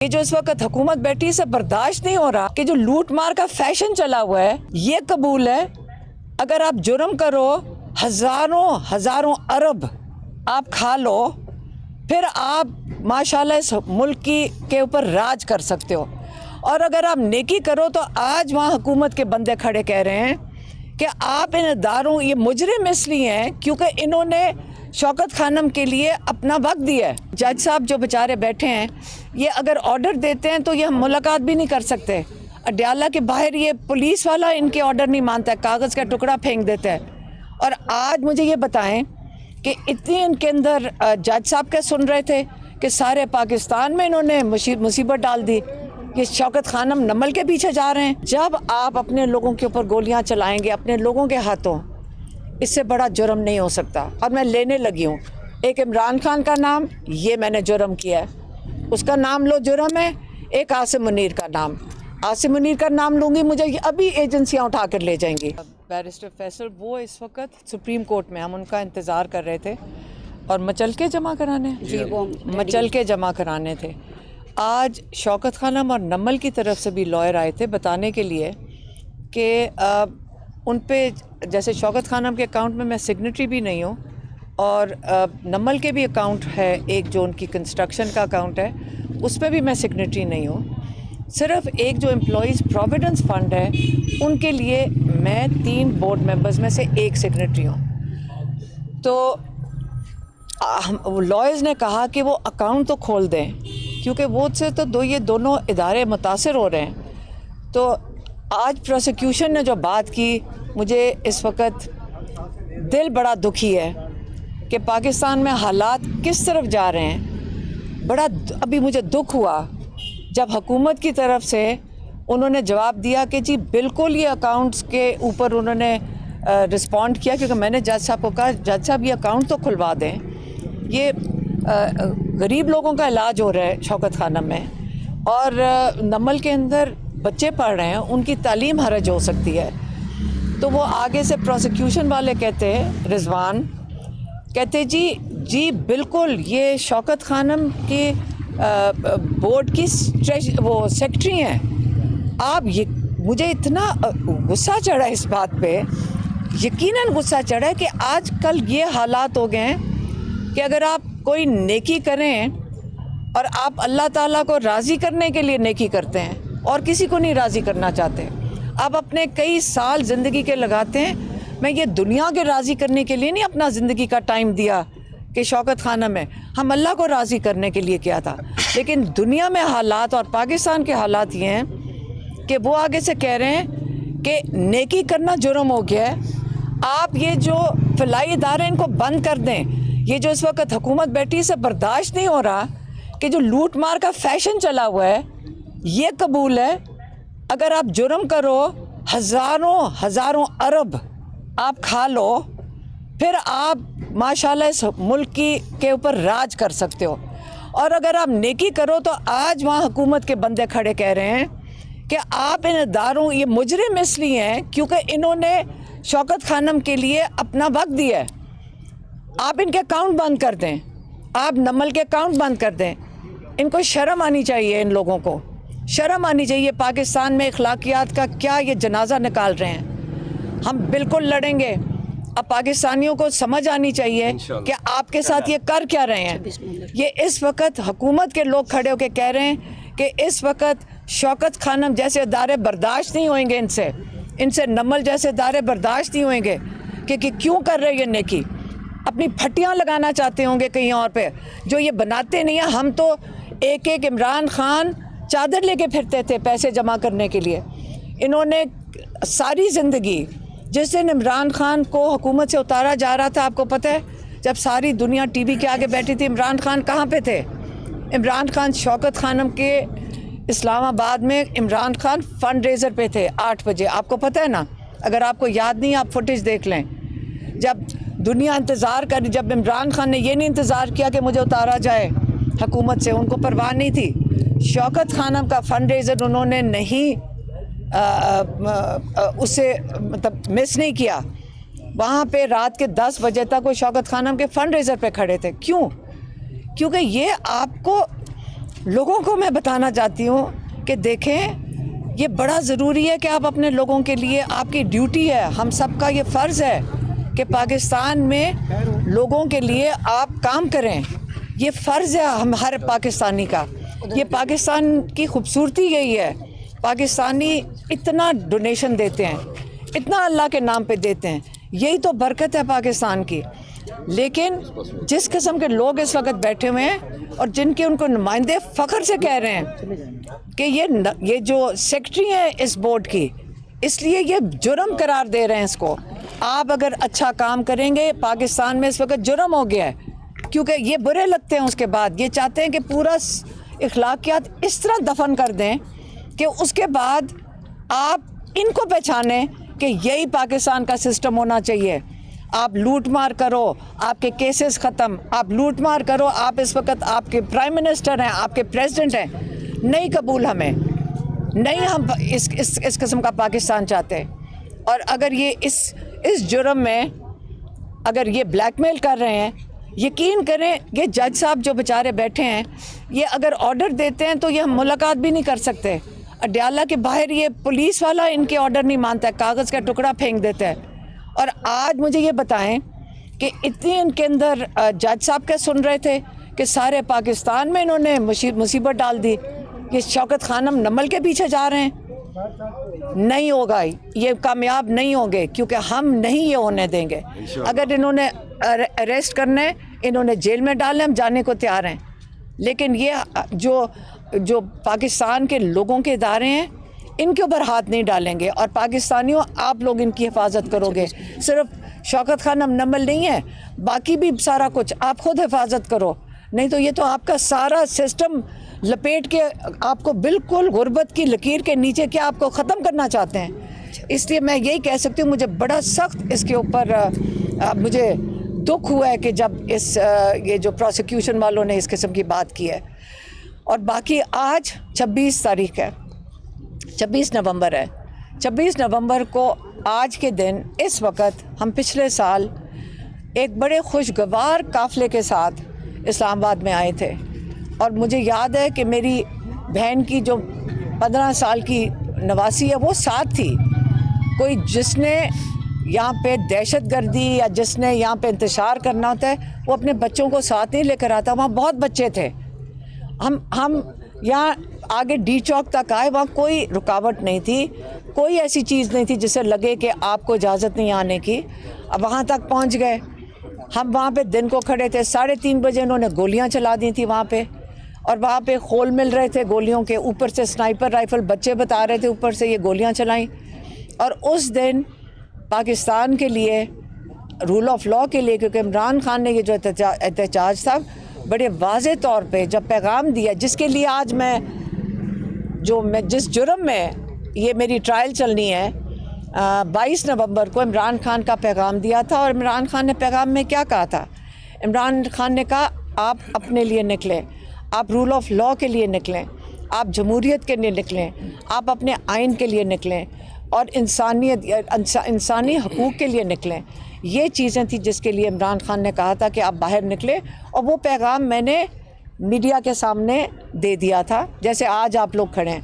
ये जो इस वक्त हुकूमत बैठी है, इसे बर्दाश्त नहीं हो रहा कि जो लूट मार का फैशन चला हुआ है ये कबूल है। अगर आप जुर्म करो, हजारों हजारों अरब आप खा लो, फिर आप माशाल्लाह इस मुल्क के ऊपर राज कर सकते हो। और अगर आप नेकी करो तो आज वहाँ हुकूमत के बंदे खड़े कह रहे हैं कि आप इन इदारों, ये मुजरिम इसलिए हैं क्योंकि इन्होंने शौकत खानम के लिए अपना वक्त दिया है। जज साहब जो बेचारे बैठे हैं, ये अगर ऑर्डर देते हैं तो ये हम मुलाकात भी नहीं कर सकते। अडयाला के बाहर ये पुलिस वाला इनके ऑर्डर नहीं मानता है, कागज़ का टुकड़ा फेंक देता है। और आज मुझे ये बताएं कि इतनी इनके अंदर जज साहब क्या सुन रहे थे कि सारे पाकिस्तान में इन्होंने मुसीबत डाल दी। ये शौकत खानम नमल के पीछे जा रहे हैं। जब आप अपने लोगों के ऊपर गोलियां चलाएंगे अपने लोगों के हाथों, इससे बड़ा जुर्म नहीं हो सकता। और मैं लेने लगी हूँ एक इमरान खान का नाम, ये मैंने जुर्म किया है, उसका नाम लो जुर्म है। एक आसिम मुनीर का नाम, आसिम मुनीर का नाम लूँगी, मुझे अभी एजेंसियाँ उठा कर ले जाएंगी। बैरिस्टर फैसल वो इस वक्त सुप्रीम कोर्ट में, हम उनका इंतज़ार कर रहे थे और मचलके जमा कराने, जी वो मचलके जमा कराने थे। आज शौकत खानम और नमल की तरफ से भी लॉयर आए थे बताने के लिए कि उन पे, जैसे शौकत खानम के अकाउंट में मैं सिग्नेटरी भी नहीं हूँ और नमल के भी अकाउंट है एक जो उनकी कंस्ट्रक्शन का अकाउंट है, उस पर भी मैं सिग्नेटरी नहीं हूँ। सिर्फ एक जो एम्प्लॉइज़ प्रोविडेंस फ़ंड है उनके लिए मैं 3 बोर्ड मेंबर्स में से एक सिग्नेटरी हूँ। तो लॉयर्स ने कहा कि वो अकाउंट तो खोल दें क्योंकि वो से तो ये दोनों इदारे मुतासर हो रहे हैं। तो आज प्रोसिक्यूशन ने जो बात की, मुझे इस वक्त दिल बड़ा दुखी है कि पाकिस्तान में हालात किस तरफ जा रहे हैं। बड़ा अभी मुझे दुख हुआ जब हुकूमत की तरफ से उन्होंने जवाब दिया कि जी बिल्कुल ये अकाउंट्स के ऊपर उन्होंने रिस्पॉन्ड किया, क्योंकि मैंने जज साहब को कहा जज साहब ये अकाउंट तो खुलवा दें, ये गरीब लोगों का इलाज हो रहा है शौकत खानम में और नमल के अंदर बच्चे पढ़ रहे हैं, उनकी तालीम हरज हो सकती है। तो वो आगे से प्रोसिक्यूशन वाले कहते हैं, रिजवान कहते जी बिल्कुल ये शौकत खानम के बोर्ड की वो सेक्रेटरी हैं। आप ये, मुझे इतना गुस्सा चढ़ा इस बात पे, यकीनन गुस्सा चढ़ा कि आजकल ये हालात हो गए हैं कि अगर आप कोई नेकी करें और आप अल्लाह ताला को राज़ी करने के लिए नेकी करते हैं और किसी को नहीं राज़ी करना चाहते, आप अपने कई साल ज़िंदगी के लगाते हैं। मैं ये दुनिया के राज़ी करने के लिए नहीं अपना ज़िंदगी का टाइम दिया कि शौकत खानम में, हम अल्लाह को राज़ी करने के लिए किया था। लेकिन दुनिया में हालात और पाकिस्तान के हालात ये हैं कि वो आगे से कह रहे हैं कि नेकी करना जुर्म हो गया है। आप ये जो फलाई इदारे इनको बंद कर दें। ये जो इस वक्त हुकूमत बैठी है, इसे बर्दाश्त नहीं हो रहा कि जो लूट मार का फैशन चला हुआ है ये कबूल है। अगर आप जुर्म करो, हजारों हजारों अरब आप खा लो, फिर आप माशाल्लाह इस मुल्क के ऊपर राज कर सकते हो। और अगर आप नेकी करो तो आज वहाँ हुकूमत के बंदे खड़े कह रहे हैं कि आप इन इदारों, ये मुजरिम इसलिए हैं क्योंकि इन्होंने शौकत खानम के लिए अपना वक्त दिया है। आप इनके अकाउंट बंद कर दें, आप नमल के अकाउंट बंद कर दें। इनको शर्म आनी चाहिए, इन लोगों को शर्म आनी चाहिए। पाकिस्तान में अखलाकियात का क्या ये जनाजा निकाल रहे हैं। हम बिल्कुल लड़ेंगे। अब पाकिस्तानियों को समझ आनी चाहिए कि आपके साथ ये कर क्या रहे हैं। ये इस वक्त हुकूमत के लोग खड़े होकर कह रहे हैं कि इस वक्त शौकत खानम जैसे इदारे बर्दाश्त नहीं होंगे, इनसे नमल जैसे इदारे बर्दाश्त नहीं होंगे कि क्यों कर रहे हैं ये नेकी। अपनी फटियाँ लगाना चाहते होंगे कहीं और पे, जो ये बनाते नहीं हैं। हम तो एक इमरान खान चादर लेके फिरते थे पैसे जमा करने के लिए। इन्होंने सारी ज़िंदगी, जिस दिन इमरान खान को हुकूमत से उतारा जा रहा था, आपको पता है जब सारी दुनिया टीवी के आगे बैठी थी, इमरान खान कहाँ पे थे? इमरान खान शौकत खानम के इस्लामाबाद में इमरान खान फंड रेजर पे थे 8 बजे, आपको पता है ना? अगर आपको याद नहीं, आप फुटेज देख लें। जब दुनिया इंतज़ार कर, जब इमरान खान ने ये नहीं इंतज़ार किया कि मुझे उतारा जाए हुकूमत से, उनको परवाह नहीं थी। शौकत खानम का फंड रेजर उन्होंने नहीं उसे मतलब मिस नहीं किया। वहाँ पे रात के 10 बजे तक वो शौकत खानम के फंड रेजर पे खड़े थे। क्यों? क्योंकि ये आपको लोगों को मैं बताना चाहती हूँ कि देखें, ये बड़ा ज़रूरी है कि आप अपने लोगों के लिए, आपकी ड्यूटी है, हम सबका ये फ़र्ज़ है कि पाकिस्तान में लोगों के लिए आप काम करें। ये फ़र्ज़ है हम हर पाकिस्तानी का। ये पाकिस्तान की खूबसूरती यही है, पाकिस्तानी इतना डोनेशन देते हैं, इतना अल्लाह के नाम पे देते हैं, यही तो बरकत है पाकिस्तान की। लेकिन जिस किस्म के लोग इस वक्त बैठे हुए हैं और जिनके उनको नुमाइंदे फ़ख्र से कह रहे हैं कि ये जो सेक्रेटरी हैं इस बोर्ड की, इसलिए ये जुर्म करार दे रहे हैं इसको। आप अगर अच्छा काम करेंगे, पाकिस्तान में इस वक्त जुर्म हो गया है, क्योंकि ये बुरे लगते हैं। उसके बाद ये चाहते हैं कि पूरा इखलाकियात इस तरह दफन कर दें कि उसके बाद आप इनको पहचानें कि यही पाकिस्तान का सिस्टम होना चाहिए। आप लूट मार करो, आपके केसेस ख़त्म, आप लूट मार करो, आप इस वक्त आपके प्राइम मिनिस्टर हैं, आपके प्रेसिडेंट हैं, नहीं कबूल हमें, नहीं हम इस किस्म का पाकिस्तान चाहते। और अगर ये इस जुर्म में अगर ये ब्लैकमेल कर रहे हैं, यकीन करें ये जज साहब जो बेचारे बैठे हैं, ये अगर ऑर्डर देते हैं तो ये हम मुलाकात भी नहीं कर सकते। अड्याला के बाहर ये पुलिस वाला इनके ऑर्डर नहीं मानता है, कागज़ का टुकड़ा फेंक देता है। और आज मुझे ये बताएं कि इतनी इनके अंदर जज साहब क्या सुन रहे थे कि सारे पाकिस्तान में इन्होंने मुसीबत डाल दी। ये शौकत खानम नमल के पीछे जा रहे हैं, नहीं होगा, ये कामयाब नहीं होंगे, क्योंकि हम नहीं ये होने देंगे। अगर इन्होंने अरेस्ट करने, इन्होंने जेल में डालने, हम जाने को तैयार हैं। लेकिन ये जो पाकिस्तान के लोगों के इदारे हैं, इनके ऊपर हाथ नहीं डालेंगे। और पाकिस्तानियों, आप लोग इनकी हिफाजत करोगे। सिर्फ शौकत खानम नमल नहीं है, बाकी भी सारा कुछ आप खुद हिफाजत करो, नहीं तो ये तो आपका सारा सिस्टम लपेट के आपको बिल्कुल गुर्बत की लकीर के नीचे क्या आपको ख़त्म करना चाहते हैं। इसलिए मैं यही कह सकती हूँ, मुझे बड़ा सख्त इसके ऊपर मुझे दुख हुआ है कि जब ये जो प्रोसिक्यूशन वालों ने इस किस्म की बात की है। और बाकी आज 26 तारीख है, 26 नवंबर है। 26 नवंबर को आज के दिन इस वक्त हम पिछले साल एक बड़े खुशगवार काफ़िले के साथ इस्लामाबाद में आए थे। और मुझे याद है कि मेरी बहन की जो 15 साल की नवासी है वो साथ थी। कोई जिसने यहाँ पे दहशतगर्दी या जिसने यहाँ पे इंतशार करना होता है, वो अपने बच्चों को साथ नहीं लेकर आता। वहाँ बहुत बच्चे थे। हम यहाँ आगे डी चौक तक आए, वहाँ कोई रुकावट नहीं थी, कोई ऐसी चीज़ नहीं थी जिससे लगे कि आपको इजाज़त नहीं आने की। अब वहाँ तक पहुँच गए। हम वहाँ पे दिन को खड़े थे, 3:30 बजे इन्होंने गोलियाँ चला दी थी वहाँ पे। और वहाँ पे खोल मिल रहे थे गोलियों के, ऊपर से स्नाइपर राइफ़ल बच्चे बता रहे थे, ऊपर से ये गोलियाँ चलाईं। और उस दिन पाकिस्तान के लिए, रूल ऑफ लॉ के लिए, क्योंकि इमरान खान ने ये जो एहतजाज था बड़े वाज़े तौर पे जब पैगाम दिया, जिसके लिए आज मैं जिस जुर्म में ये मेरी ट्रायल चलनी है, 22 नवंबर को इमरान खान का पैगाम दिया था। और इमरान खान ने पैगाम में क्या कहा था? इमरान खान ने कहा, आप अपने लिए निकलें, आप रूल ऑफ लॉ के लिए निकलें, आप जमहूरियत के लिए निकलें, आप अपने आइन के लिए निकलें और इंसानी हकूक़ के लिए निकलें। ये चीज़ें थी जिसके लिए इमरान खान ने कहा था कि आप बाहर निकलें। और वो पैगाम मैंने मीडिया के सामने दे दिया था, जैसे आज आप लोग खड़े हैं।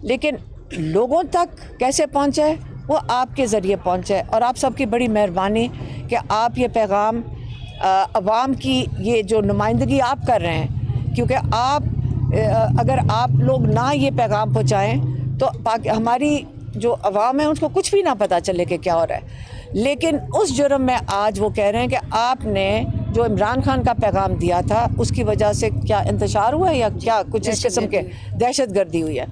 लेकिन लोगों तक कैसे पहुँचे? वो आपके ज़रिए पहुँचे। और आप सबकी बड़ी मेहरबानी कि आप ये पैगाम अवाम की ये जो नुमाइंदगी आप कर रहे हैं, क्योंकि अगर आप लोग ना ये पैगाम पहुँचाएँ तो हमारी जो अवाम है उसको कुछ भी ना पता चले कि क्या हो रहा है। लेकिन उस जुर्म में आज वो कह रहे हैं कि आपने जो इमरान खान का पैगाम दिया था उसकी वजह से क्या इंतशार हुआ है या क्या कुछ इस किस्म के दहशतगर्दी हुई है।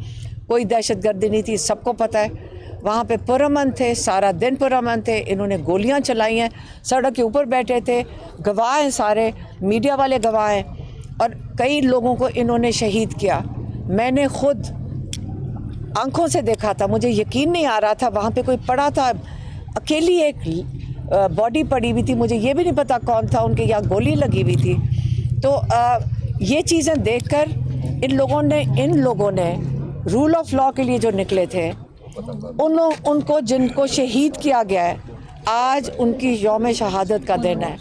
कोई दहशतगर्दी नहीं थी, सबको पता है। वहाँ पे पुरअमन थे, सारा दिन पुरअमन थे। इन्होंने गोलियाँ चलाई हैं, सड़क के ऊपर बैठे थे, गवाह हैं, सारे मीडिया वाले गवाह हैं। और कई लोगों को इन्होंने शहीद किया। मैंने खुद आंखों से देखा था, मुझे यकीन नहीं आ रहा था। वहाँ पे कोई पड़ा था, अकेली एक बॉडी पड़ी हुई थी, मुझे ये भी नहीं पता कौन था, उनके यहाँ गोली लगी हुई थी। तो ये चीज़ें देखकर इन लोगों ने रूल ऑफ लॉ के लिए जो निकले थे, उनको जिनको शहीद किया गया है, आज उनकी यौम शहादत का दिन है।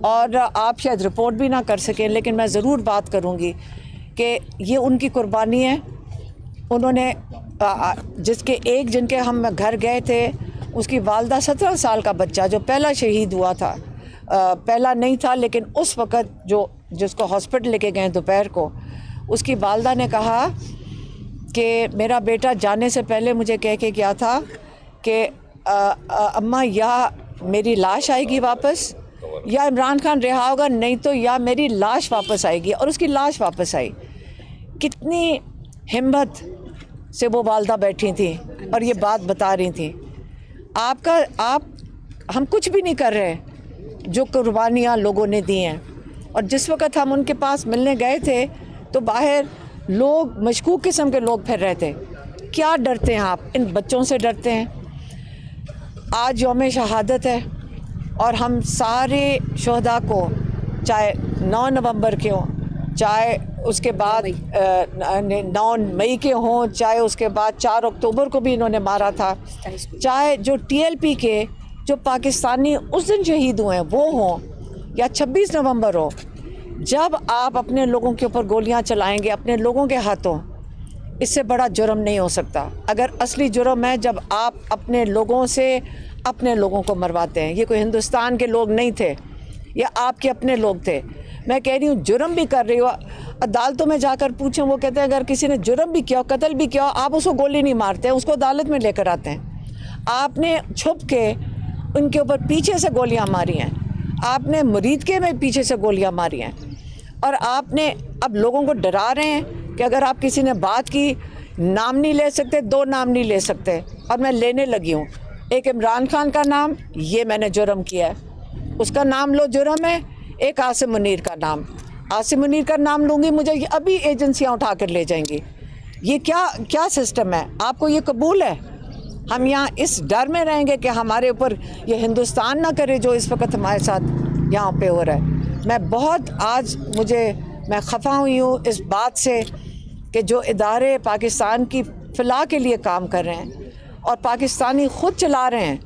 और आप शायद रिपोर्ट भी ना कर सकें, लेकिन मैं ज़रूर बात करूँगी कि ये उनकी कुर्बानी है। उन्होंने जिनके हम घर गए थे, उसकी वालदा 17 साल का बच्चा जो पहला शहीद हुआ था, पहला नहीं था लेकिन उस वक़्त जिसको हॉस्पिटल लेके गए दोपहर को, उसकी वालदा ने कहा कि मेरा बेटा जाने से पहले मुझे कह के गया था कि अम्मा या मेरी लाश आएगी वापस, या इमरान खान रिहा होगा, नहीं तो या मेरी लाश वापस आएगी। और उसकी लाश वापस आई। कितनी हिम्मत से वो वालदा बैठी थी और ये बात बता रही थी। हम कुछ भी नहीं कर रहे जो कुर्बानियाँ लोगों ने दी हैं। और जिस वक़्त हम उनके पास मिलने गए थे तो बाहर लोग, मशकूक किस्म के लोग फिर रहे थे। क्या डरते हैं आप? इन बच्चों से डरते हैं। आज यौम शहादत है और हम सारे शहदा को, चाहे 9 नवंबर के हों, चाहे उसके बाद 9 मई के हों, चाहे उसके बाद 4 अक्टूबर को भी इन्होंने मारा था, चाहे जो TLP के जो पाकिस्तानी उस दिन शहीद हुए हैं वो हों, या 26 नवंबर हो, जब आप अपने लोगों के ऊपर गोलियां चलाएंगे अपने लोगों के हाथों, इससे बड़ा जुर्म नहीं हो सकता। अगर असली जुर्म है जब आप अपने लोगों से अपने लोगों को मरवाते हैं। ये कोई हिंदुस्तान के लोग नहीं थे, ये आपके अपने लोग थे। मैं कह रही हूँ जुर्म भी कर रही हो, अदालतों में जाकर पूछें, वो कहते हैं अगर किसी ने जुर्म भी किया, कत्ल भी किया, आप उसको गोली नहीं मारते, उसको अदालत में लेकर आते हैं। आपने छुप के उनके ऊपर पीछे से गोलियां मारी हैं, आपने मुरीदके में पीछे से गोलियां मारी हैं, और आपने अब लोगों को डरा रहे हैं कि अगर आप किसी ने बात की, नाम नहीं ले सकते, 2 नाम नहीं ले सकते, और मैं लेने लगी हूँ। एक इमरान खान का नाम, ये मैंने जुर्म किया है, उसका नाम लो, जुर्म है। एक आसिम मुनीर का नाम, आसिम मुनीर का नाम लूँगी, मुझे अभी एजेंसियाँ उठा कर ले जाएंगी। ये क्या सिस्टम है? आपको ये कबूल है? हम यहाँ इस डर में रहेंगे कि हमारे ऊपर ये हिंदुस्तान ना करे जो इस वक्त हमारे साथ यहाँ पे हो रहा है। मैं खफा हुई हूँ इस बात से कि जो इदारे पाकिस्तान की फलाह के लिए काम कर रहे हैं और पाकिस्तानी ख़ुद चला रहे हैं,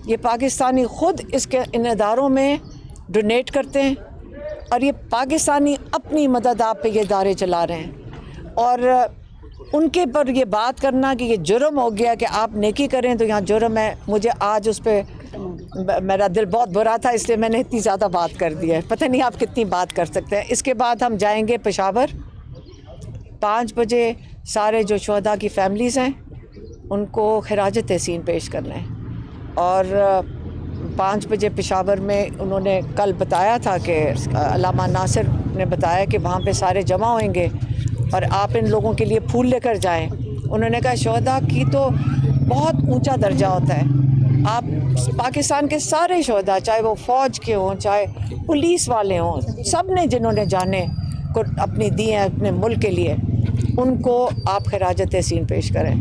ये पाकिस्तानी ख़ुद इन इदारों में डोनेट करते हैं, और ये पाकिस्तानी अपनी मदद आप पे ये इदारे चला रहे हैं। और उनके पर ये बात करना कि ये जुर्म हो गया कि आप नेकी करें तो यहाँ जुर्म है, मुझे आज उस पर मेरा दिल बहुत बुरा था, इसलिए मैंने इतनी ज़्यादा बात कर दी है। पता नहीं आप कितनी बात कर सकते हैं। इसके बाद हम जाएंगे पेशावर। 5 बजे सारे जो शहदा की फैमिलीज़ हैं उनको खिराज तहसीन पेश करना है, और 5 बजे पेशावर में उन्होंने कल बताया था कि अल्लामा नासिर ने बताया कि वहाँ पे सारे जमा होंगे और आप इन लोगों के लिए फूल लेकर जाएं। उन्होंने कहा शहदा की तो बहुत ऊंचा दर्जा होता है, आप पाकिस्तान के सारे शहदा, चाहे वो फ़ौज के हों, चाहे पुलिस वाले हों, सब ने जिन्होंने जाने को अपनी दी हैं अपने मुल्क के लिए, उनको आप खिराज तहसीन पेश करें।